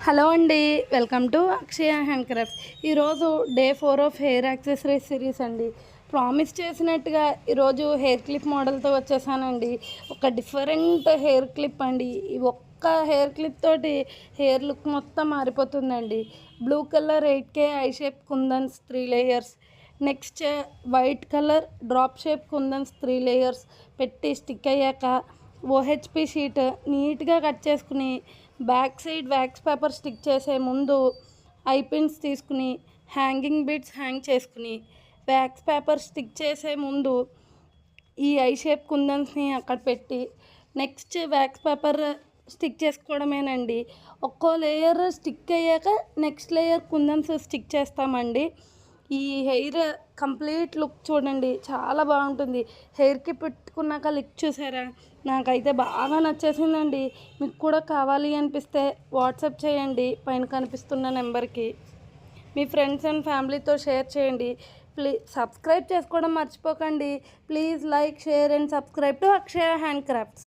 Hello అండి, welcome to Akshaya hand crafts. ఈరోజు day 4 of hair accessories series అండి. Promise చేసినట్టుగా ఈరోజు హెయిర్ క్లిప్ మోడల్తో వచ్చేసానండి. ఒక డిఫరెంట్ హెయిర్ క్లిప్ అండి. ఈ ఒక్క హెయిర్ క్లిప్ తోటి హెయిర్ లుక్ మొత్తం మారిపోతుందండి. Blue colour 8K eye shape kundans 3 layers, next white colour drop shape kundans 3 layers పెట్టి స్టిక్ అయ్యాక ఓహెచ్పి షీట్ నీట్గా కట్ చేసుకుని back side wax paper stick చేసే ముందు ఐ పిన్స్ తీసుకుని హ్యాంగింగ్ బీడ్స్ హ్యాంగ్ చేసుకుని వ్యాక్స్ పేపర్ స్టిక్ చేసే ముందు ఈ ఐ షేప్ కుందన్స్ని అక్కడ పెట్టి నెక్స్ట్ వ్యాక్స్ పేపర్ స్టిక్ చేసుకోవడమేనండి. ఒక్కో లేయర్ స్టిక్ అయ్యాక నెక్స్ట్ లేయర్ కుందన్స్ స్టిక్ చేస్తామండి. ఈ హెయిర్ కంప్లీట్ లుక్ చూడండి, చాలా బాగుంటుంది. హెయిర్కి పెట్టుకున్నాక లుక్ చూసారా, నాకైతే బాగా నచ్చేసిందండి. మీకు కూడా కావాలి అనిపిస్తే వాట్సాప్ చేయండి పైన కనిపిస్తున్న నెంబర్కి. మీ ఫ్రెండ్స్ అండ్ ఫ్యామిలీతో షేర్ చేయండి. ప్లీజ్ సబ్స్క్రైబ్ చేసుకోవడం మర్చిపోకండి. Please like, share and subscribe to Akshaya hand crafts.